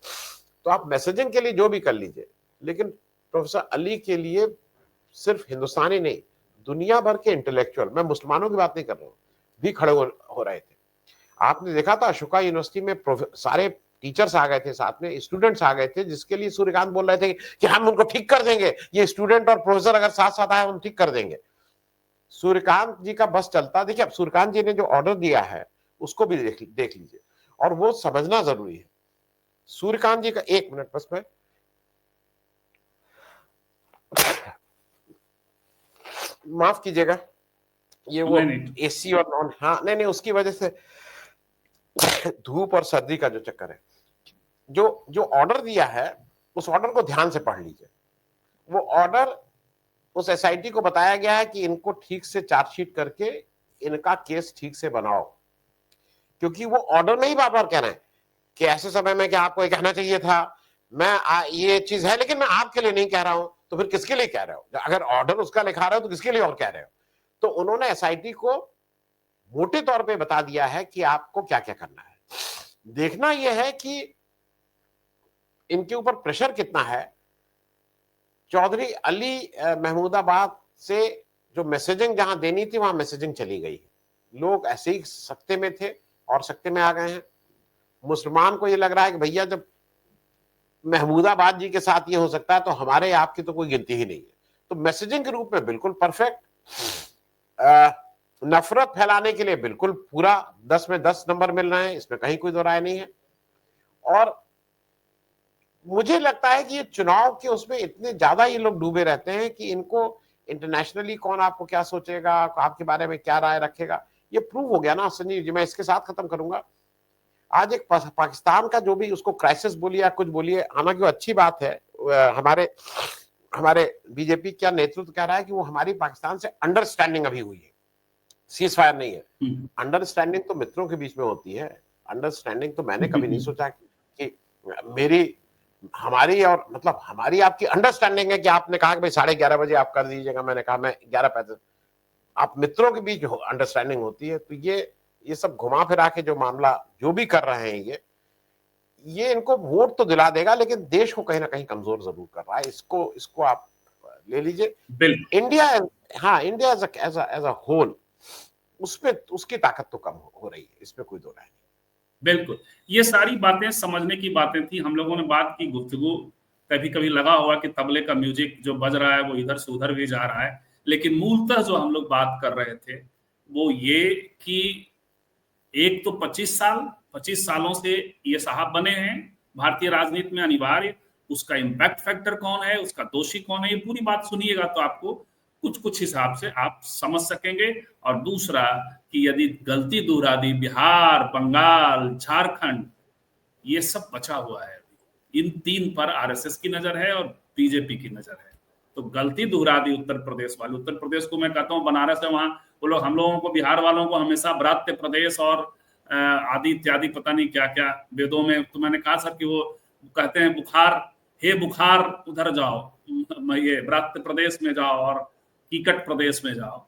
तो आप मैसेजिंग के लिए जो भी कर लीजिए, लेकिन प्रोफेसर अली के लिए सिर्फ हिंदुस्तानी नहीं, दुनिया भर के इंटेलेक्चुअल, मैं मुसलमानों की बात नहीं कर रहा हूं, भी खड़े हो रहे थे। आपने देखा था अशोका यूनिवर्सिटी में सारे टीचर्स आ गए थे, साथ में स्टूडेंट्स आ गए थे, जिसके लिए सूर्यकांत बोल रहे थे कि हम उनको ठीक कर देंगे, ये स्टूडेंट और प्रोफेसर अगर साथ साथ आए हम ठीक कर देंगे। सूर्यकांत जी का बस चलता। देखिए, अब सूर्यकांत जी ने जो ऑर्डर दिया है उसको भी देख लीजिए, और वो समझना जरूरी है। सूर्यकांत जी का, एक मिनट बस, मैं माफ कीजिएगा, ये वो एसी और नॉन, हाँ नहीं, उसकी वजह से धूप और सर्दी का जो चक्कर है। जो ऑर्डर दिया है, उस ऑर्डर को ध्यान से पढ़ लीजिए। वो ऑर्डर, उस एसआईटी को बताया गया है कि इनको ठीक से चार्जशीट करके इनका केस ठीक से बनाओ, क्योंकि वो ऑर्डर में ही बार बार कह रहे हैं कि ऐसे समय में क्या आपको ये कहना चाहिए था, ये चीज है, लेकिन मैं आपके लिए नहीं कह रहा हूं। तो फिर किसके लिए कह रहे हो? अगर ऑर्डर उसका लिखा रहे हो तो किसके लिए और कह रहे हो? तो उन्होंने एसआईटी को मोटे तौर पे बता दिया है कि आपको क्या क्या करना है। देखना यह है कि इनके ऊपर प्रेशर कितना है। चौधरी अली महमूदाबाद से जो मैसेजिंग जहां देनी थी वहां मैसेजिंग चली गई। लोग ऐसे ही सख्ते में थे और सख्ते में आ गए हैं। मुसलमान को ये लग रहा है कि भैया जब महमूदाबाद जी के साथ ये हो सकता है तो हमारे आपकी तो कोई गिनती ही नहीं है। तो मैसेजिंग के रूप में बिल्कुल परफेक्ट, नफरत फैलाने के लिए बिल्कुल पूरा 10 में 10 नंबर मिल रहे हैं, इसमें कहीं कोई दो राय नहीं है। और मुझे लगता है कि ये चुनाव के उसमें इतने ज्यादा ये लोग डूबे रहते हैं कि इनको इंटरनेशनली कौन आपको क्या सोचेगा, आपके बारे में क्या राय रखेगा, ये प्रूव हो गया ना संजीव जी। मैं इसके साथ खत्म करूंगा। आज एक पाकिस्तान का जो भी उसको क्राइसिस बोलिए या कुछ बोलिए, हालांकि वो अच्छी बात है, हमारे हमारे बीजेपी का नेतृत्व कह रहा है कि वो हमारी पाकिस्तान से अंडरस्टैंडिंग अभी हुई है, सीज फायर नहीं है। अंडरस्टैंडिंग तो मित्रों के बीच में होती है। अंडरस्टैंडिंग तो मैंने कभी नहीं सोचा कि मेरी हमारी और मतलब हमारी आपकी अंडरस्टैंडिंग है कि आपने कहा कि भाई 11:30 बजे आप कर दीजिएगा, मैंने कहा मैं 11:35। आप मित्रों के बीच अंडरस्टैंडिंग होती है। तो ये सब घुमा फिरा के जो मामला जो भी कर रहे हैं ये इनको वोट तो दिला देगा लेकिन देश को कहीं ना कहीं कमजोर जरूर कर रहा है। इसको आप ले लीजिए। इंडिया, हाँ, इंडिया एज अ होल उसमें उसकी ताकत तो कम हो रही है, इसमें कोई दो राय नहीं। बिल्कुल, ये सारी बातें समझने की बातें थी। हम लोगों ने बात की, गुफ्तगू, कभी कभी लगा हुआ कि तबले का म्यूजिक जो बज रहा है वो इधर से उधर भी जा रहा है, लेकिन मूलतः जो हम लोग बात कर रहे थे वो ये कि एक तो 25 सालों से ये साहब बने हैं भारतीय राजनीति में, अनिवार्य उसका इम्पैक्ट फैक्टर कौन है, उसका दोषी कौन है, ये पूरी बात सुनिएगा तो आपको कुछ कुछ हिसाब से आप समझ सकेंगे। और दूसरा कि यदि गलती दोहरा दी, बिहार, बंगाल, झारखंड, ये सब बचा हुआ है। इन 3 पर आरएसएस की नजर है और बीजेपी की नजर है। तो गलती दोहरा दी उत्तर प्रदेश वाले। उत्तर प्रदेश को मैं कहता हूँ बनारस है, वहां वो लोग हम लोगों को, बिहार वालों को हमेशा भ्रात्य प्रदेश और आदि इत्यादि पता नहीं क्या क्या वेदों में। तो मैंने कहा सर कि वो कहते हैं बुखार, हे बुखार उधर जाओ, ये भ्रात्य प्रदेश में जाओ और कीकट प्रदेश में जाओ।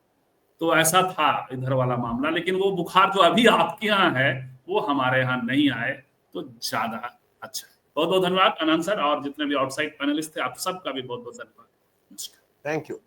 तो ऐसा था इधर वाला मामला, लेकिन वो बुखार जो अभी आपके यहाँ है वो हमारे यहाँ नहीं आए तो ज्यादा अच्छा है। बहुत बहुत धन्यवाद आनंद सर, और जितने भी आउटसाइड पैनलिस्ट थे आप सबका भी बहुत बहुत धन्यवाद। Thank you.